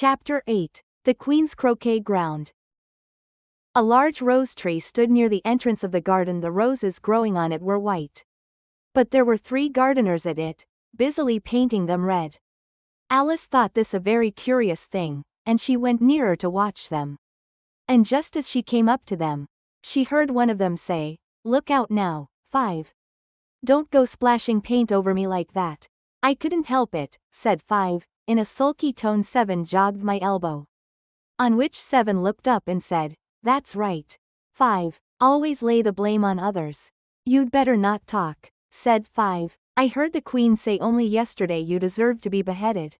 Chapter 8. The Queen's Croquet-Ground. A large rose tree stood near the entrance of the garden. The roses growing on it were white. But there were 3 gardeners at it, busily painting them red. Alice thought this a very curious thing, and she went nearer to watch them. And just as she came up to them, she heard one of them say, "Look out now, 5. Don't go splashing paint over me like that." "I couldn't help it," said 5, in a sulky tone. 7 jogged my elbow. On which 7 looked up and said, "That's right. 5, always lay the blame on others." "You'd better not talk," said 5. "I heard the Queen say only yesterday you deserved to be beheaded."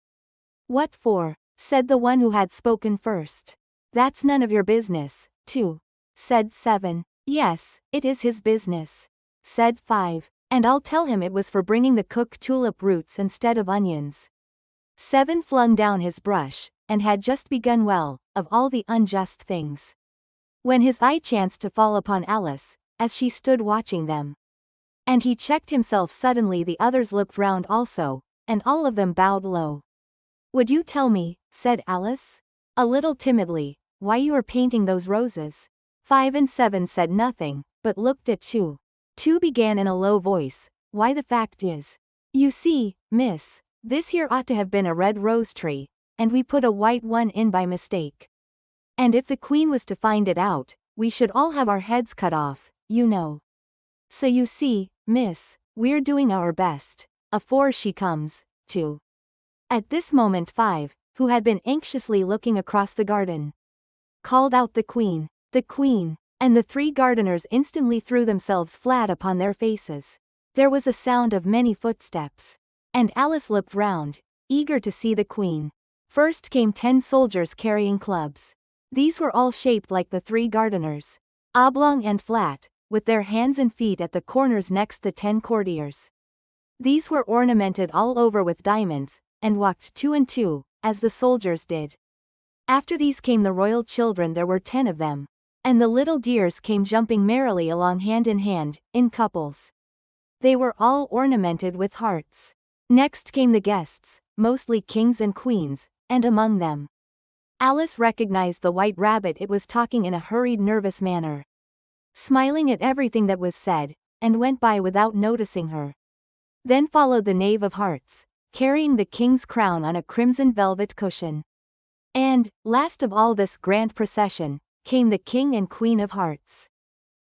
"What for?" said the one who had spoken first. "That's none of your business, 2, said 7. "Yes, it is his business," said 5, "and I'll tell him it was for bringing the cook tulip roots instead of onions." 7 flung down his brush, and had just begun well, of all the unjust things, when his eye chanced to fall upon Alice, as she stood watching them. And he checked himself suddenly. The others looked round also, and all of them bowed low. "Would you tell me," said Alice, a little timidly, "why you are painting those roses?" 5 and 7 said nothing, but looked at 2. 2 began in a low voice, "Why, the fact is, you see, miss, this here ought to have been a red rose tree, and we put a white one in by mistake. And if the Queen was to find it out, we should all have our heads cut off, you know. So you see, miss, we're doing our best, afore she comes, to." At this moment 5, who had been anxiously looking across the garden, called out, "The Queen! The Queen!" and the 3 gardeners instantly threw themselves flat upon their faces. There was a sound of many footsteps, and Alice looked round, eager to see the Queen. First came 10 soldiers carrying clubs. These were all shaped like the 3 gardeners, oblong and flat, with their hands and feet at the corners. Next the 10 courtiers. These were ornamented all over with diamonds, and walked 2 and 2, as the soldiers did. After these came the royal children. There were 10 of them. And the little dears came jumping merrily along hand in hand, in couples. They were all ornamented with hearts. Next came the guests, mostly kings and queens, and among them Alice recognized the white rabbit. It was talking in a hurried, nervous manner, smiling at everything that was said, and went by without noticing her. Then followed the Knave of Hearts, carrying the king's crown on a crimson velvet cushion. And, last of all this grand procession, came the King and Queen of Hearts.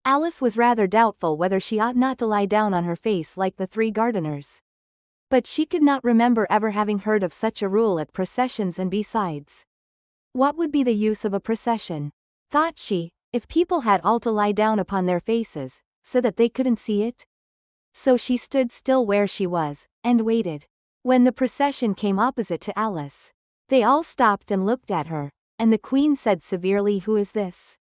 Alice was rather doubtful whether she ought not to lie down on her face like the 3 gardeners. But she could not remember ever having heard of such a rule at processions, and besides, what would be the use of a procession, thought she, if people had all to lie down upon their faces, so that they couldn't see it? So she stood still where she was, and waited. When the procession came opposite to Alice, they all stopped and looked at her, and the Queen said severely, "Who is this?"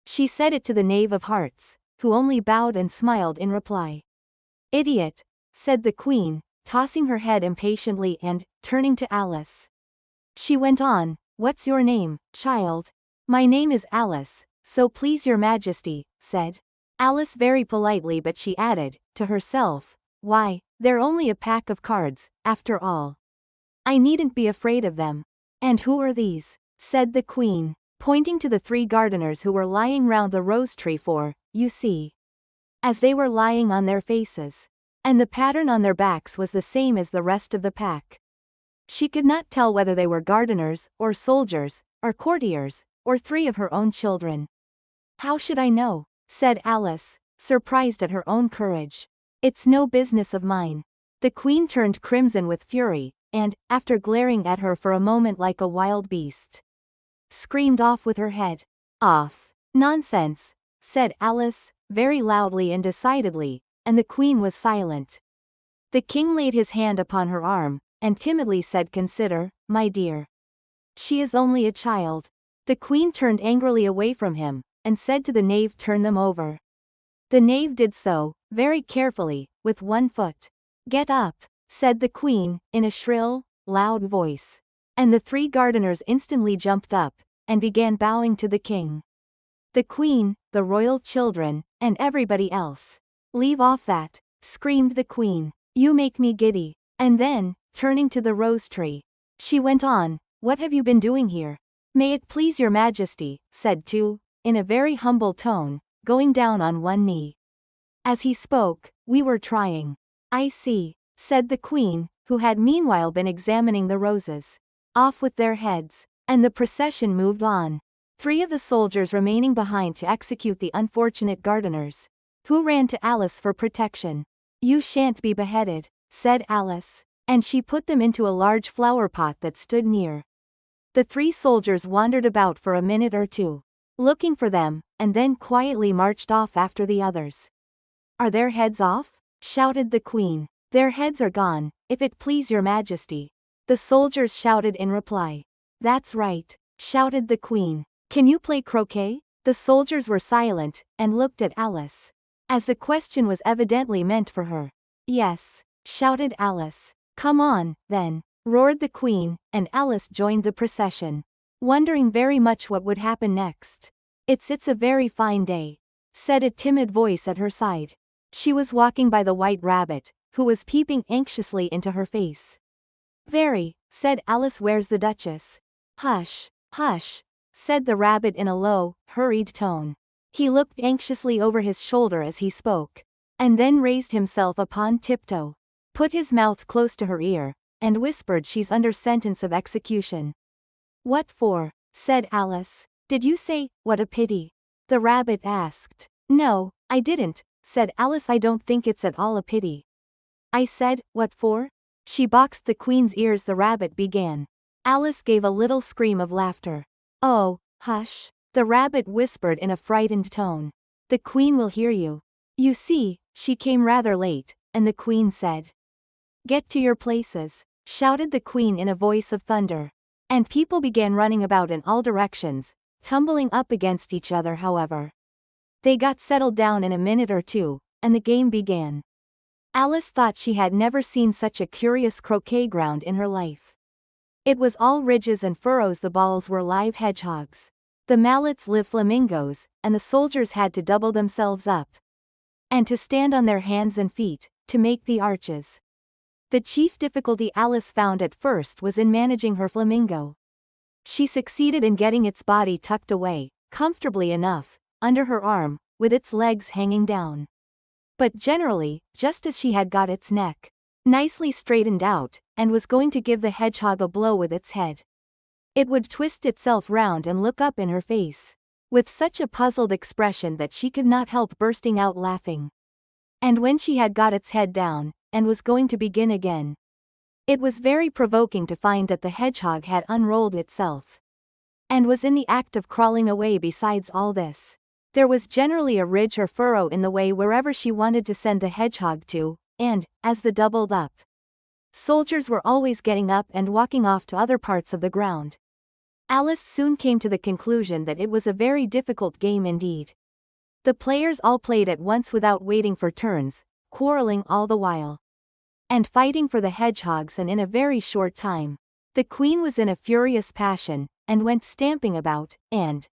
She said it to the Knave of Hearts, who only bowed and smiled in reply. "Idiot," said the Queen, tossing her head impatiently, and, turning to Alice, she went on, "What's your name, child?" "My name is Alice, so please your Majesty," said Alice very politely, but she added, to herself, "Why, they're only a pack of cards, after all. I needn't be afraid of them." "And who are these?" said the Queen, pointing to the 3 gardeners who were lying round the rose tree. For, you see, as they were lying on their faces, and the pattern on their backs was the same as the rest of the pack, she could not tell whether they were gardeners, or soldiers, or courtiers, or 3 of her own children. "How should I know?" said Alice, surprised at her own courage. "It's no business of mine." The Queen turned crimson with fury, and, after glaring at her for a moment like a wild beast, screamed off with her head off. "Nonsense," said Alice, very loudly and decidedly, and the Queen was silent. The King laid his hand upon her arm, and timidly said, "Consider, my dear. She is only a child." The Queen turned angrily away from him, and said to the Knave, "Turn them over." The Knave did so, very carefully, with 1 foot. "Get up," said the Queen, in a shrill, loud voice. And the 3 gardeners instantly jumped up, and began bowing to the King, the Queen, the royal children, and everybody else. "Leave off that," screamed the Queen. "You make me giddy." And then, turning to the rose tree, she went on, what have you been doing here? May it please your majesty, said two, in a very humble tone, going down on one knee. As he spoke, we were trying. I see, said the queen, who had meanwhile been examining the roses. Off with their heads, and the procession moved on. 3 of the soldiers remaining behind to execute the unfortunate gardeners, who ran to Alice for protection. You shan't be beheaded, said Alice, and she put them into a large flower pot that stood near. The 3 soldiers wandered about for a minute or two, looking for them, and then quietly marched off after the others. Are their heads off? Shouted the queen. Their heads are gone, if it please your majesty, the soldiers shouted in reply. That's right, shouted the queen. Can you play croquet? The soldiers were silent, and looked at Alice, as the question was evidently meant for her. Yes, shouted Alice. Come on, then, roared the queen, and Alice joined the procession, wondering very much what would happen next. It's a very fine day, said a timid voice at her side. She was walking by the white rabbit, who was peeping anxiously into her face. Very, said Alice. Where's the Duchess? Hush, hush, said the rabbit in a low, hurried tone. He looked anxiously over his shoulder as he spoke, and then raised himself upon tiptoe, put his mouth close to her ear, and whispered, she's under sentence of execution. What for? Said Alice. Did you say, what a pity? The rabbit asked. No, I didn't, said Alice. I don't think it's at all a pity. I said, what for? She boxed the queen's ears, the rabbit began. Alice gave a little scream of laughter. Oh, hush, the rabbit whispered in a frightened tone. The queen will hear you. You see, she came rather late, and the queen said. Get to your places, shouted the queen in a voice of thunder. And people began running about in all directions, tumbling up against each other. However, they got settled down in a minute or two, and the game began. Alice thought she had never seen such a curious croquet ground in her life. It was all ridges and furrows. The balls were live hedgehogs. The mallets live flamingos, and the soldiers had to double themselves up, and to stand on their hands and feet, to make the arches. The chief difficulty Alice found at first was in managing her flamingo. She succeeded in getting its body tucked away, comfortably enough, under her arm, with its legs hanging down. But generally, just as she had got its neck nicely straightened out, and was going to give the hedgehog a blow with its head, it would twist itself round and look up in her face, with such a puzzled expression that she could not help bursting out laughing. And when she had got its head down, and was going to begin again, it was very provoking to find that the hedgehog had unrolled itself, and was in the act of crawling away. Besides all this, there was generally a ridge or furrow in the way wherever she wanted to send the hedgehog to, and, as the doubled up soldiers were always getting up and walking off to other parts of the ground, Alice soon came to the conclusion that it was a very difficult game indeed. The players all played at once without waiting for turns, quarreling all the while, and fighting for the hedgehogs, and in a very short time, the queen was in a furious passion, and went stamping about, and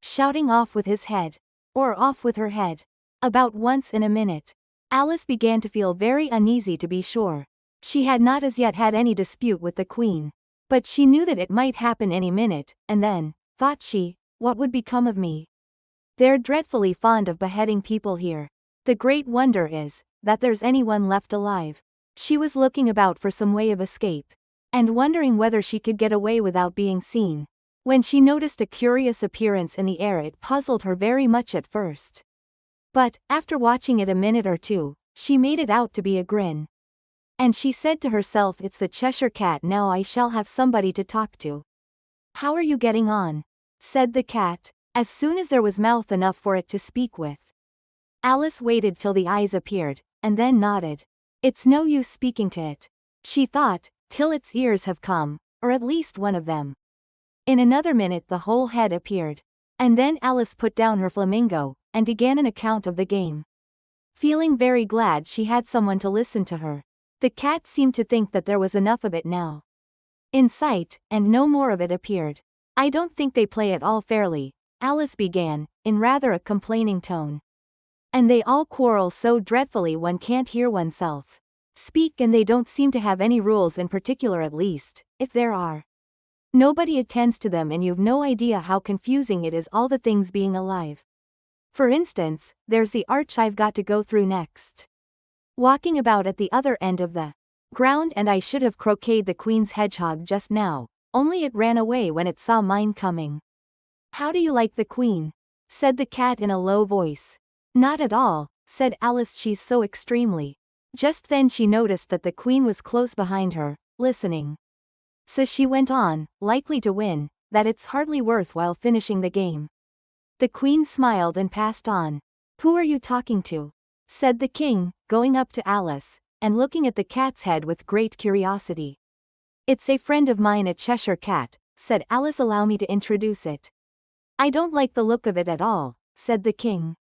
shouting off with his head, or off with her head, about once in a minute. Alice began to feel very uneasy, to be sure. She had not as yet had any dispute with the queen, but she knew that it might happen any minute, and then, thought she, what would become of me? They're dreadfully fond of beheading people here. The great wonder is, that there's anyone left alive. She was looking about for some way of escape, and wondering whether she could get away without being seen, when she noticed a curious appearance in the air. It puzzled her very much at first, but, after watching it a minute or two, she made it out to be a grin. And she said to herself, it's the Cheshire Cat. Now I shall have somebody to talk to. How are you getting on? Said the cat, as soon as there was mouth enough for it to speak with. Alice waited till the eyes appeared, and then nodded. It's no use speaking to it, she thought, till its ears have come, or at least one of them. In another minute the whole head appeared, and then Alice put down her flamingo, and began an account of the game, feeling very glad she had someone to listen to her. The cat seemed to think that there was enough of it now in sight, and no more of it appeared. I don't think they play at all fairly, Alice began, in rather a complaining tone. And they all quarrel so dreadfully one can't hear oneself speak, and they don't seem to have any rules in particular, at least, if there are. Nobody attends to them and you've no idea how confusing it is all the things being alive. For instance, there's the arch I've got to go through next. Walking about at the other end of the ground, and I should have croqueted the queen's hedgehog just now, only it ran away when it saw mine coming. How do you like the queen? Said the cat in a low voice. Not at all, said Alice, she's so extremely. Just then she noticed that the queen was close behind her, listening. So she went on, likely to win, that it's hardly worthwhile finishing the game. The queen smiled and passed on. Who are you talking to? Said the king, going up to Alice, and looking at the cat's head with great curiosity. It's a friend of mine, a Cheshire cat, said Alice. Allow me to introduce it. I don't like the look of it at all, said the king.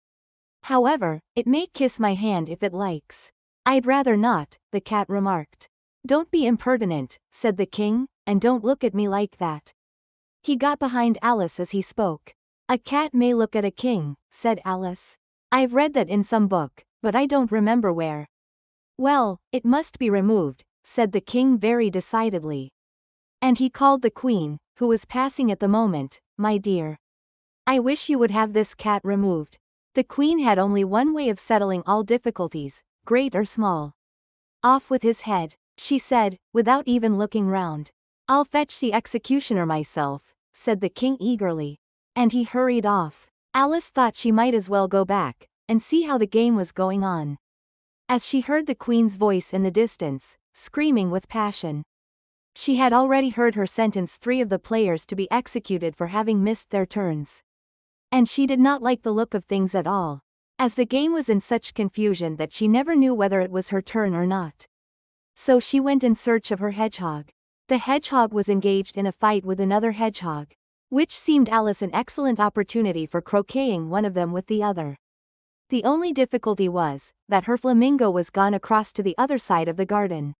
However, it may kiss my hand if it likes. I'd rather not, the cat remarked. Don't be impertinent, said the king, and don't look at me like that. He got behind Alice as he spoke. A cat may look at a king, said Alice. I've read that in some book, but I don't remember where. Well, it must be removed, said the king very decidedly. And he called the queen, who was passing at the moment, my dear. I wish you would have this cat removed. The queen had only one way of settling all difficulties, great or small. Off with his head, she said, without even looking round. I'll fetch the executioner myself, said the king eagerly. And he hurried off. Alice thought she might as well go back, and see how the game was going on. As she heard the queen's voice in the distance, screaming with passion. She had already heard her sentence 3 of the players to be executed for having missed their turns. And she did not like the look of things at all, as the game was in such confusion that she never knew whether it was her turn or not. So she went in search of her hedgehog. The hedgehog was engaged in a fight with another hedgehog, which seemed Alice an excellent opportunity for croqueting one of them with the other. The only difficulty was, that her flamingo was gone across to the other side of the garden,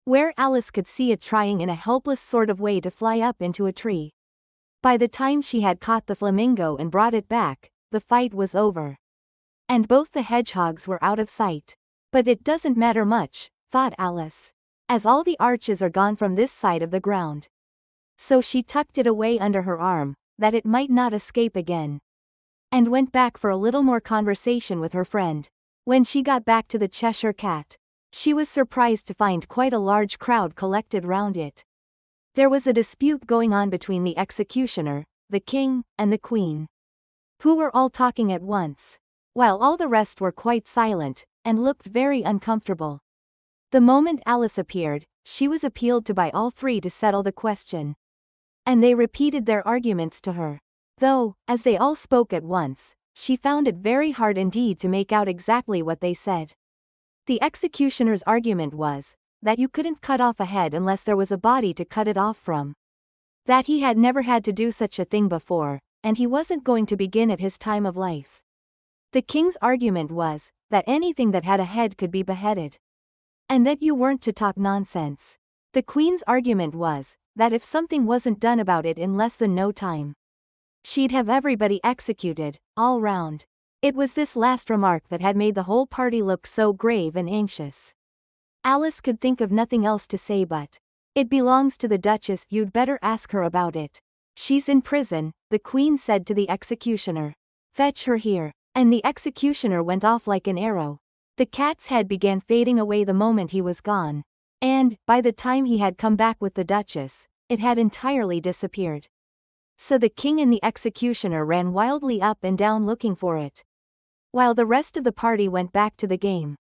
where Alice could see it trying in a helpless sort of way to fly up into a tree. By the time she had caught the flamingo and brought it back, the fight was over. And both the hedgehogs were out of sight. But it doesn't matter much, thought Alice, as all the arches are gone from this side of the ground. So she tucked it away under her arm, that it might not escape again, and went back for a little more conversation with her friend. When she got back to the Cheshire cat, she was surprised to find quite a large crowd collected round it. There was a dispute going on between the executioner, the king, and the queen, who were all talking at once, while all the rest were quite silent, and looked very uncomfortable. The moment Alice appeared, she was appealed to by all 3 to settle the question. And they repeated their arguments to her. Though, as they all spoke at once, she found it very hard indeed to make out exactly what they said. The executioner's argument was, that you couldn't cut off a head unless there was a body to cut it off from. That he had never had to do such a thing before, and he wasn't going to begin at his time of life. The king's argument was, that anything that had a head could be beheaded. And that you weren't to talk nonsense. The queen's argument was, that if something wasn't done about it in less than no time, she'd have everybody executed, all round. It was this last remark that had made the whole party look so grave and anxious. Alice could think of nothing else to say but, "It belongs to the Duchess, you'd better ask her about it. She's in prison," the queen said to the executioner. "Fetch her here." And the executioner went off like an arrow. The cat's head began fading away the moment he was gone, and, by the time he had come back with the Duchess, it had entirely disappeared. So the king and the executioner ran wildly up and down looking for it, while the rest of the party went back to the game.